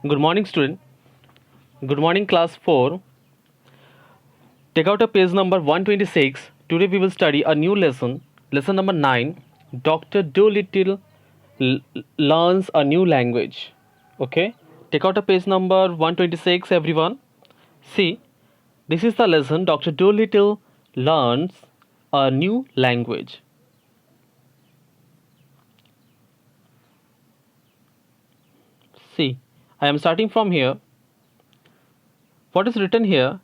Good morning, student. Good morning, class 4. Take out a page number 126. Today we will study a new lesson, lesson number 9. Dr. Dolittle learns a new language. Okay, take out a page number 126, everyone. See, this is the lesson. Dr. Dolittle learns a new language. See, I am starting from here. What is written here?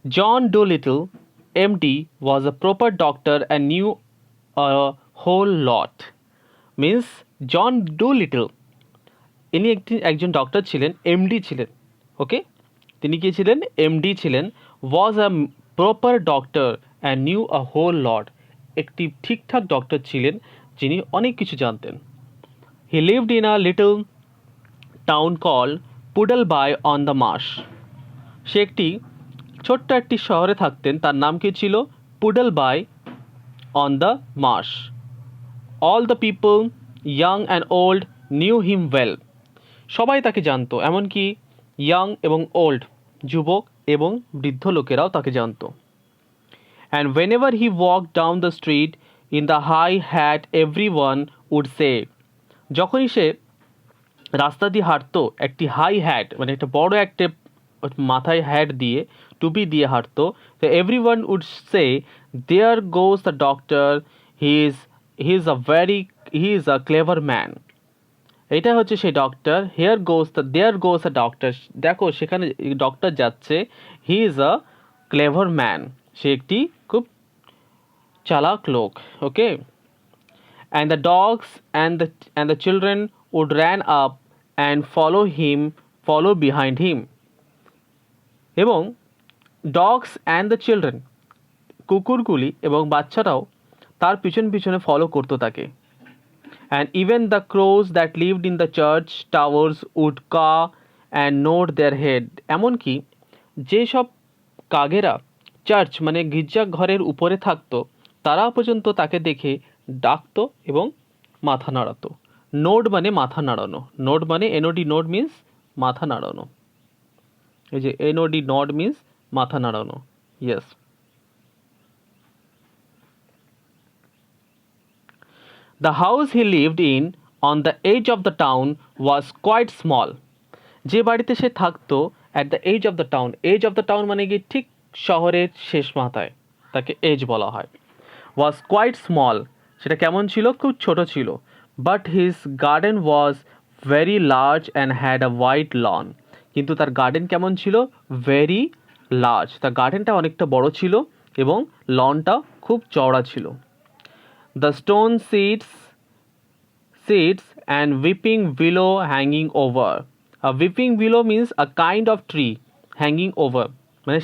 John Dolittle, MD, was a proper doctor and knew a whole lot. Means John Dolittle ইনি একজন doctor ছিলেন, MD ছিলেন। ওকে, তিনি কি ছিলেন? MD ছিলেন। Was a proper doctor and knew a whole lot, একটি ঠিকঠাক ডক্টর ছিলেন যিনি অনেক কিছু জানতেন। He lived in a little town call Puddleby on the marsh. সে ছোট্ট একটি শহরে থাকতেন, তার নাম কি ছিল? Puddleby on the marsh. All the people, young and old, knew him well. সবাই তাকে জানতো, এমনকি ইয়াং এবং ওল্ড, যুবক এবং বৃদ্ধ লোকেরাও তাকে জানতো। And whenever he walk down the street in the high hat every one would say. যখনই সে রাস্তা দিয়ে হাঁটতো, একটি হাই হ্যাট মানে একটা বড় একটা মাথায় হ্যাট দিয়ে, টুপি দিয়ে হাঁটতো, তো every one would say, there goes the doctor, he is a clever man. এটা হচ্ছে সেই doctor. There goes the doctor, দেখো সেখানে ডক্টর যাচ্ছে। He is a clever man, সে একটি খুব চালাক লোক। Okay, and the dogs and the children would ran up and follow behind him. এবং ডগস অ্যান্ড দ্য চিলড্রেন, কুকুরগুলি এবং বাচ্চারাও তার পিছনে ফলো করতো তাকে। And even the crows that lived in the church towers would caw and nod their head. এমনকি যেসব কাগেরা চার্চ মানে গির্জা ঘরের উপরে থাকতো, তারা পর্যন্ত তাকে দেখে ডাকতো এবং মাথা নাড়াতো। নোড মানে মাথা নাড়ানো। নোড মানে এনওডি, নোড মিন্স মাথা নাড়ানো। এই যে এনওডি, নড মিন্স মাথা নাড়ানো। Yes. The house he lived in on the edge of the town was quite small. যে বাড়িতে সে থাকতো at the edge of the town, edge of the town মানে কি ঠিক শহরের শেষ মাথায়, তাকে এজ বলা হয়। was quite small, সেটা কেমন ছিল? খুব ছোট ছিল। but his garden was very large and had a wide lawn. কিন্তু তার গার্ডেন কেমন ছিল? very large, তার গার্ডেনটা অনেকটা বড় ছিল এবং লনটা খুব চওড়া ছিল। The stone seats and weeping willow hanging over. A weeping willow means a kind of tree hanging over, মানে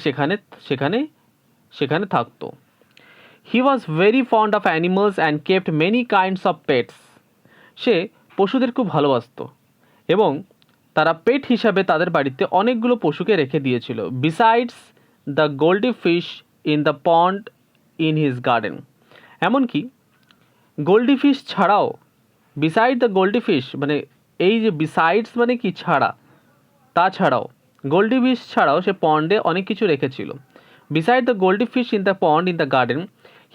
সেখানে থাকতো। He was very fond of animals and kept many kinds of pets. সে পশুদের খুব ভালোবাসতো এবং তারা পেট হিসাবে তাদের বাড়িতে অনেকগুলো পশুকে রেখে দিয়েছিল। Besides the goldfish in the pond in his garden. এমনকি গোল্ডিফিশ ছাড়াও, বিসাইড দ্য গোল্ডিফিশ মানে এই যে বিসাইডস মানে কি ছাড়া, তাছাড়াও গোল্ডিফিশ ছাড়াও সে পন্ডে অনেক কিছু রেখেছিল। Beside the goldfish in the pond in the garden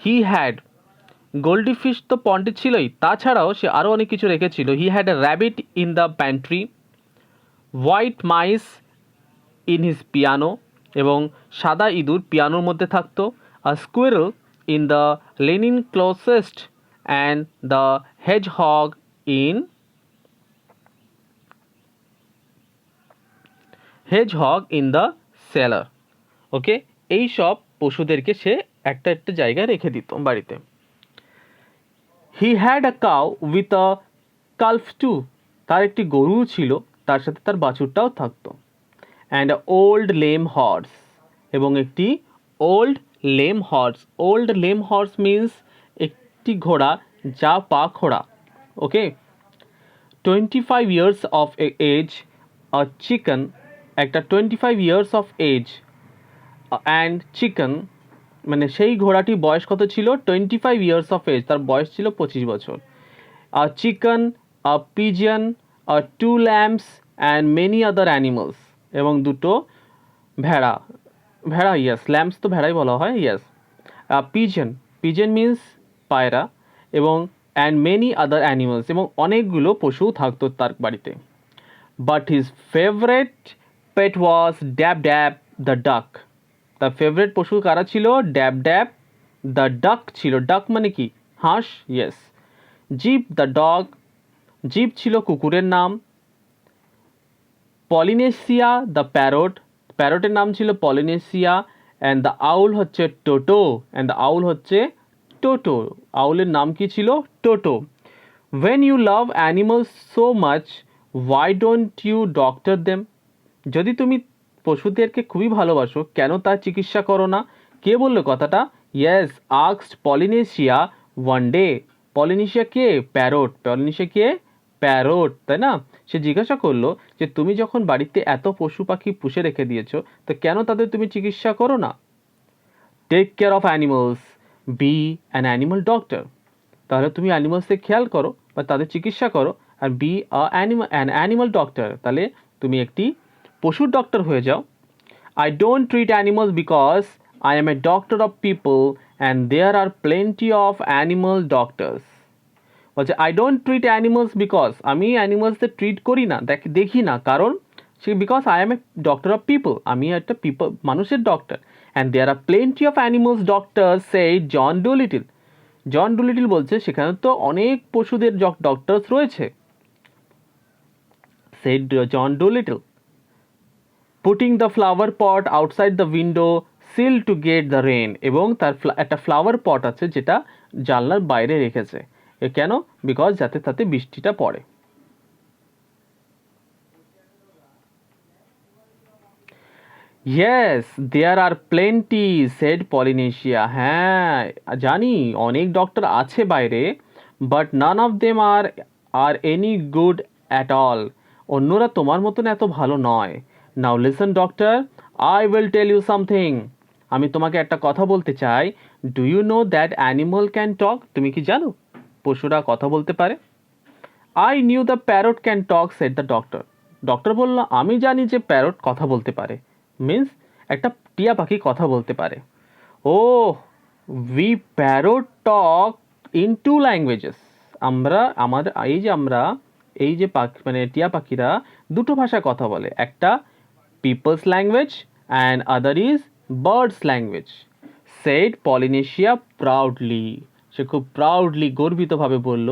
he had, goldfish তো পন্ডে ছিলই, তাছাড়াও সে আরও অনেক কিছু রেখেছিল। He had a rabbit in the pantry, white mice in his piano, এবং সাদা ইঁদুর পিয়ানোর মধ্যে থাকতো। A squirrel in the linen closet and the hedgehog in the cellar. Okay, এই সব পশুদেরকে সে একটা জায়গায় রেখে দিত বাড়িতে। He had a cow with a calf too. তার একটি গরু ছিল, তার সাথে তার বাছুরটাও থাকতো। And an old lame horse, এবং একটি old lame horse. Old lame horse means একটি ঘোড়া যা পা খোড়া। ওকে, 25 years of age, a chicken, একটা 25 years of age and chicken মানে সেই ঘোড়াটি বয়স কত ছিল? 25 years of age, তার বয়স ছিল 25 বছর। a chicken, a pigeon, a 2 lambs and many other animals, এবং দুটো ভেড়া। ভেড়া, ইয়েস, ল্যাম্পস তো ভেড়াই বলা হয়, ইয়েস। পিজন, পিজন মিন্স পায়রা, এবং অ্যান্ড মেনি আদার অ্যানিমালস, এবং অনেকগুলো পশু থাকতো তার বাড়িতে। But his favourite pet was dab dab the duck. তার ফেভারেট পশু কারা ছিল? ড্যাব ড্যাব দ্য ডাক ছিল। ডাক মানে কি? হাঁস, yes. Jip the dog, Jip ছিল কুকুরের নাম। পলিনেসিয়া দ্য প্যারট, প্যারটের নাম ছিল পলিনেসিয়া। অ্যান্ড দ্য আউল হচ্ছে টোটো, অ্যান্ড দ্য আউল হচ্ছে টোটো, আউলের নাম কি ছিল? টোটো। When you love animals so much, why don't you doctor them? যদি তুমি পশুদেরকে খুবই ভালোবাসো, কেন তার চিকিৎসা করো না? কে বললো কথাটা? Yes, asked Polynesia one day. Polynesia কে? প্যারট। পলিনেশিয়া কে? প্যারট, তাই না? সে জিজ্ঞাসা করলো যে তুমি যখন বাড়িতে এত পশু পাখি পুষে রেখে দিয়েছো, তো কেন তাদের তুমি চিকিৎসা করো না? Take care of animals, be an animal doctor. তাহলে তুমি অ্যানিমালসের খেয়াল করো বা তাদের চিকিৎসা করো, আর বি অ্যান অ্যানিমাল ডক্টর, তাহলে তুমি একটি পশুর ডক্টর হয়ে যাও। I don't treat animals because I am a doctor of people and there are plenty of animal doctors. বলছে I don't treat animals because, আমি অ্যানিমালসদের ট্রিট করি না, দেখি না, কারণ সে because I am a doctor of people, আমি একটা মানুষের doctor. And there are plenty of animals doctor, সেই জন ডুলিটল। জন ডুলিটল বলছে সেখানে তো অনেক পশুদের ডক্টরস রয়েছে। সেই John Dolittle. Putting the flower pot outside the window sill to get the rain, এবং তার একটা ফ্লাওয়ার পট আছে যেটা জানলার বাইরে রেখেছে। এ কেন? বিকজ যাতে তাতে বৃষ্টিটা পড়ে। Yes, there are plenty, said Polynesia. হ্যাঁ জানি, অনেক ডক্টর আছে বাইরে, but none of them are any good at all. অন্যরা তোমার মতন এত ভালো নয়। Now listen doctor, I will tell you something. আমি তোমাকে একটা কথা বলতে চাই। Do you know that animal can talk? তুমি কি জানো পশুরা কথা বলতে পারে? I knew the parrot can talk, said the doctor. Doctor বলল আমি জানি যে প্যারট কথা বলতে পারে, মিন্স একটা টিয়া পাখি কথা বলতে পারে। Oh, we parrot talk in two languages. আমরা মানে টিয়া পাখিরা দুটো ভাষায় কথা বলে, একটা people's language and other is birds language, said Polynesia proudly. সে খুব প্রাউডলি, গর্বিতভাবে বলল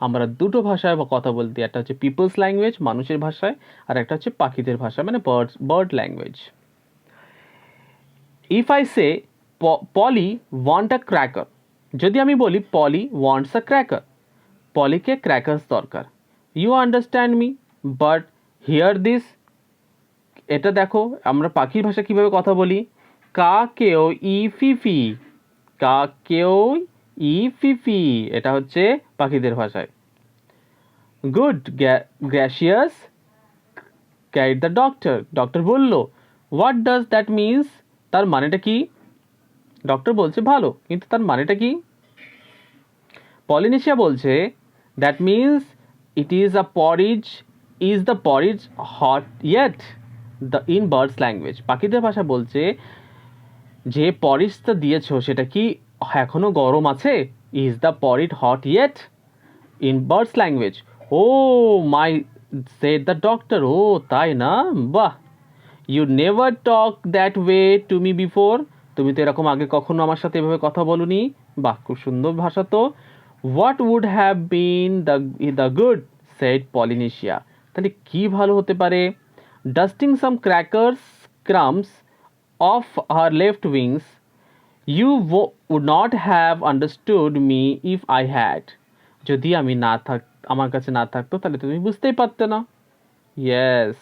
আমরা দুটো ভাষায় কথা বলতে, একটা হচ্ছে পিপলস ল্যাঙ্গুয়েজ মানুষের ভাষায়, আর একটা হচ্ছে পাখিদের ভাষা মানে bird language. If I say Polly want a cracker, যদি আমি বলি পলি ওয়ান্টস আ ক্র্যাকার, পলিকে ক্র্যাকার্স দরকার। You understand me, but hear this, এটা দেখো আমরা পাখির ভাষা কিভাবে কথা বলি। কা কেও ই ফিফি, কা কেও ই ফিফি, এটা হচ্ছে পাখিদের ভাষায়। Good gracious carried the doctor, doctor বলল হোয়াট ডাজ দ্যাট মিনস, তার মানেটা কি? ডক্টর বলছে ভালো, কিন্তু তার মানেটা কি? পলিনেশিয়া বলছে that means it is a porridge, is the porridge hot yet the in birds language. পাখিদের ভাষা বলছে যে পরিজটা দিয়েছো সেটা কি এখনো গরম আছে? Is the porridge hot yet in birds language. Oh my, said the doctor. ও তাই না, বাহ। You never talk that way to me before, তুমি তো এরকম আগে কখনো আমার সাথে এভাবে কথা বলনি। বাহ, খুব সুন্দর ভাষা তো। What would have been the good, said Polynesia, তাহলে কি ভালো হতে পারে? Dusting some crackers crumbs of her left wings, you would not have understood me if I had, যদি আমি আমার কাছে না থাকতো তাহলে তুমি বুঝতেই পারতে না। Yes.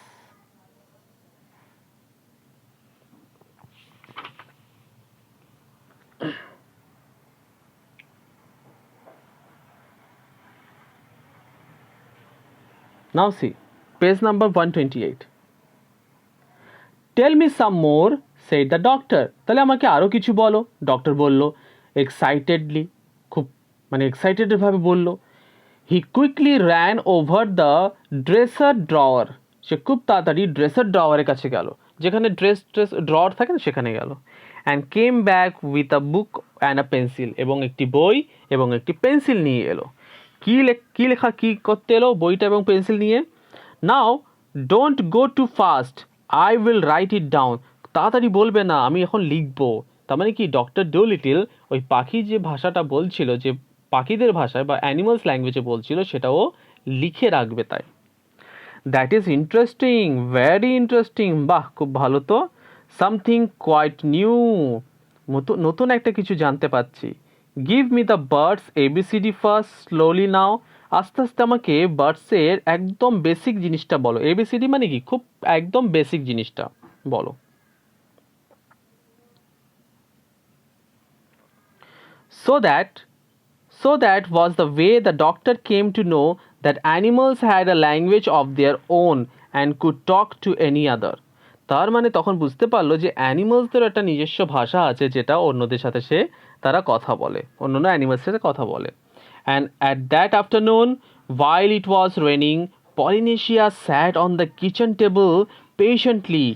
Now see, page number 128. Tell me some more, said the doctor. তাহলে আমাকে আরও কিছু বলো, ডক্টর বলল এক্সাইটেডলি, খুব মানে এক্সাইটেডভাবে বলল। He quickly ran over the dresser drawer, সে খুব তাড়াতাড়ি ড্রেসের ড্রয়ারের কাছে গেল, যেখানে ড্রেস ড্রয়ার থাকে না সেখানে গেল। And came back with a book and a pencil, এবং একটি বই এবং একটি পেন্সিল নিয়ে এলো। কী করতে এলো বইটা এবং পেন্সিল নিয়ে? Now don't go too fast, I will write it down. তাড়াতাড়ি বলবে না, আমি এখন লিখবো। তার মানে কি, ডক্টর ডোলিটল ওই পাখি যে ভাষাটা বলছিল, যে পাখিদের ভাষায় বা অ্যানিমালস ল্যাঙ্গুয়েজে বলছিল, সেটাও লিখে রাখবে। তাই that is interesting, very interesting. বাহ, খুব ভালো তো। সামথিং কোয়াইট নিউ, নতুন একটা কিছু জানতে পাচ্ছি। Give me the birds ABCD first slowly now. আস্তে আস্তে আমাকে বার্ডসের একদম বেসিক জিনিসটা বলো। এবিসিডি মানে কি, খুব একদম বেসিক জিনিসটা বলো। So that was the way the doctor came to know that animals had a language of their own and could talk to any other. তার মানে তখন বুঝতে পারলো যে অ্যানিমালসদের একটা নিজস্ব ভাষা আছে, যেটা অন্যদের সাথে তারা কথা বলে, অন্যান্য অ্যানিমালসের সাথে কথা বলে। And at that afternoon, while it was raining, Polynesia sat on the kitchen table patiently,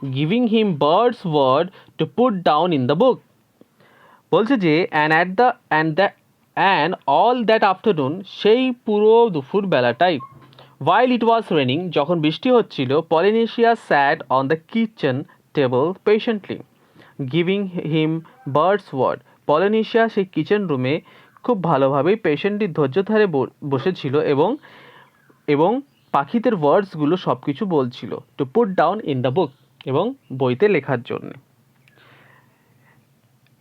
giving him bird's word to put down in the book. বলছে যে and all that afternoon, সেই পুরো দুপুর বেলাটাই, while it was raining, যখন বৃষ্টি হচ্ছিল, Polynesia sat on the kitchen table patiently, giving him bird's word. Polynesia সেই kitchen রুমে খুব ভালোভাবেই পেশেন্টলি ধৈর্য ধরে বসেছিল এবং পাখিদের ওয়ার্ডসগুলো সব কিছু বলছিল, to put down in the book, এবং বইতে লেখার জন্য।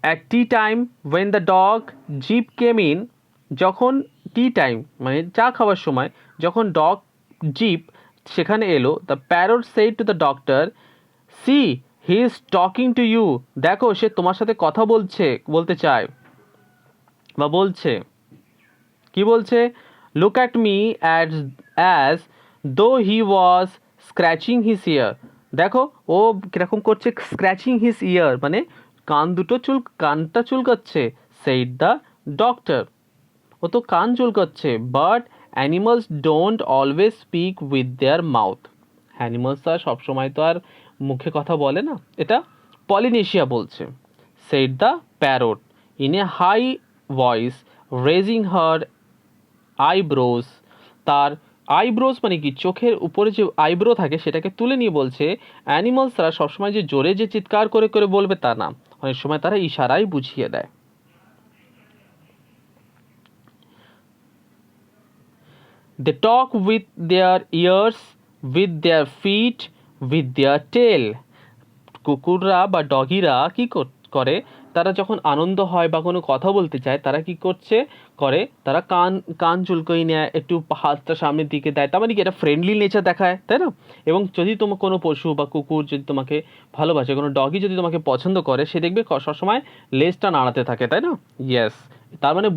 At tea time, when the dog Jeep came in, যখন টি টাইম মানে চা খাওয়ার সময় যখন ডগ জিপ সেখানে এলো, the parrot said to the doctor, see he is talking to you. দেখো, সে তোমার সাথে কথা বলতে চায় বা বলছে। কি বলছে? Look at me as though he was scratching his ইয়ার। দেখো, ও কীরকম করছে, স্ক্র্যাচিং হিজ ইয়ার মানে কানটা চুলকাচ্ছে। সেইড দ্য ডক্টর, ও তো কান চুলকাচ্ছে। But animals don't always speak with their mouth. Animals আর সবসময় তো আর মুখে কথা বলে না। এটা পলিনেশিয়া বলছে। Said the parrot in a high voice, raising her eyebrows. তার আইব্রোজ মানে কি, চোখের উপরে যে আইব্রো থাকে সেটাকে তুলে নিয়ে বলছে, অ্যানিমালসরা সবসময় যে জোরে যে চিৎকার করে করে বলবে তা না, অনেক সময় তারা ইশারাই বুঝিয়ে দেয়। They talk with their ears, with their feet, with their tail. কুকুররা বা ডগিরা কি করে, তারা যখন আনন্দ হয় বা কোনো কথা বলতে চায়, তারা কি করে তারা কান চুলকোই নেয়, একটু হাতটা সামনের দিকে দেয়। তার মানে কি, এটা ফ্রেন্ডলি নেচার দেখায়, তাই না? এবং যদি তোমার কোনো পশু বা কুকুর যদি তোমাকে ভালোবাসে, কোনো ডগি যদি তোমাকে পছন্দ করে, সে দেখবে সবসময় লেজটা নাড়াতে থাকে, তাই না? ইয়েস, তার মানে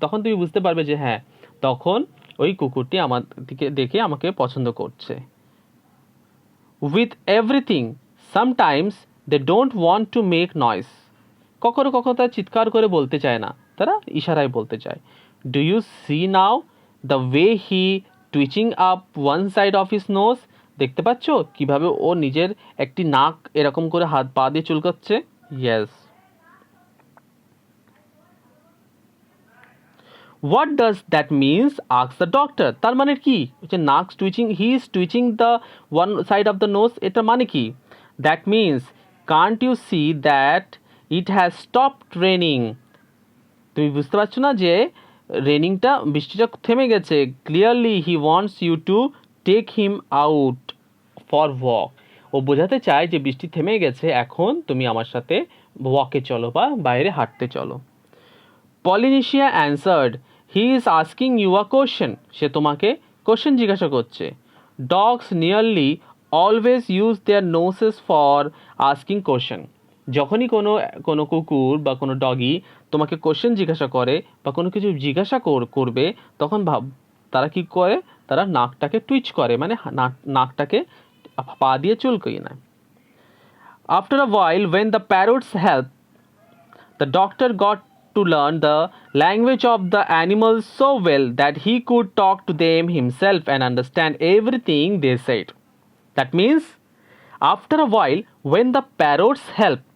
তখন তুমি বুঝতে পারবে যে হ্যাঁ, তখন ওই কুকুরটি আমার দিকে দেখে আমাকে পছন্দ করছে। With everything, sometimes they don't want to make noise. কখনো তারা চিৎকার করে বলতে চায় না, তারা ইশারায় বলতে চায়। Do you see now the way he twitching up one side of his nose. দেখতে পাচ্ছ কিভাবে ও নিজের একটি নাক এরকম করে হাত পা দিয়ে চুলকাচ্ছে? Yes. What does that means? Asks the doctor. তার মানে কি, যে নাক twitching, he is twitching the one side of the nose, এটা মানে কি? That means, can't you see that it has stopped raining. তুমি বুঝতে পারছো না যে বৃষ্টিটা থেমে গেছে? Clearly he wants you to take him out for walk. ও বোঝাতে চায় যে বৃষ্টি থেমে গেছে, এখন তুমি আমার সাথে ওয়াকে চলো বা বাইরে হাঁটতে চলো। Polynesia answered, he is asking you a question. সে তোমাকে কোশ্চেন জিজ্ঞাসা করছে। Dogs nearly always use their noses for asking question. যখনই কোনো কুকুর বা কোনো ডগি তোমাকে কোশ্চেন জিজ্ঞাসা করে বা কোনো কিছু জিজ্ঞাসা করবে, তখন তারা কি করে, তারা নাকটাকে টুইচ করে, মানে নাকটাকে পা দিয়ে চুলকিয়ে নেয়। After a while, when the parrots help, the doctor got to learn the language of the animals so well that he could talk to them himself and understand everything they said. That means, after a while, when the parrots helped,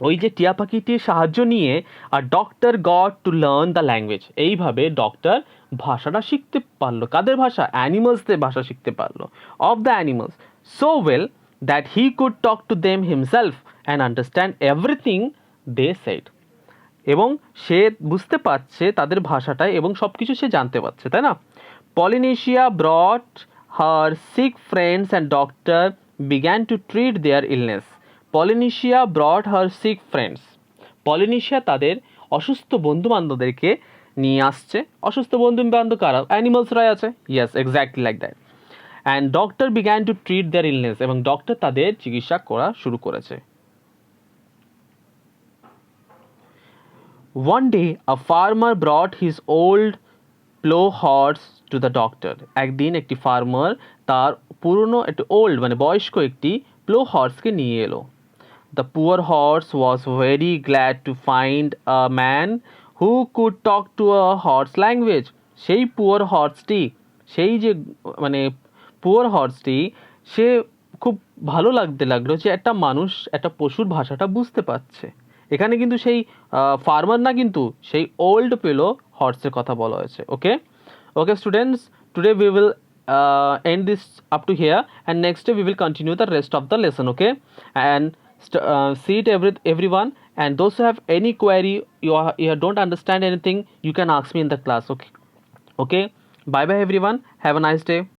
ওই যে টিয়া পাখিটির সাহায্য নিয়ে আর doctor got to learn the language, এইভাবে doctor ভাষাটা শিখতে পারলো। কাদের ভাষা? অ্যানিমালসদের ভাষা শিখতে পারলো, of the animals, so well that he could talk to them himself and understand everything they said. এবং সে বুঝতে পারছে তাদের ভাষাটায় এবং সব কিছু সে জানতে পারছে, তাই না? Polynesia brought her sick friends and doctor began to treat their illness. Polynesia brought her sick friends, Polynesia তাদের অসুস্থ বন্ধু বান্ধবদেরকে নিয়ে আসছে। অসুস্থ বন্ধু বান্ধব কারা? অ্যানিমালসরাই আছে। Yes, exactly like that. And doctor began to treat their illness, এবং ডক্টর তাদের চিকিৎসা করা শুরু করেছে। One day, a farmer brought his old plow horse to the doctor. একদিন একটি ফার্মার তার পুরনো একটি ওল্ড মানে বয়স্ক একটি প্লো হর্সকে নিয়ে এলো। The poor horse was very glad to find a man who could talk to a horse language. সেই পুয়ার হর্সটি, সেই যে মানে পুয়ার হর্সটি, সে খুব ভালো লাগলো যে একটা মানুষ একটা পশুর ভাষাটা বুঝতে পারছে। এখানে কিন্তু সেই ফার্মার না, কিন্তু সেই ওল্ড পেলো হর্সের কথা বলা হয়েছে। Okay okay students, today we will end this up to here, and next day we will continue the rest of the lesson. Okay, and see it everyone, and those who have any query, you don't understand anything, you can ask me in the class. Okay, bye bye everyone, have a nice day.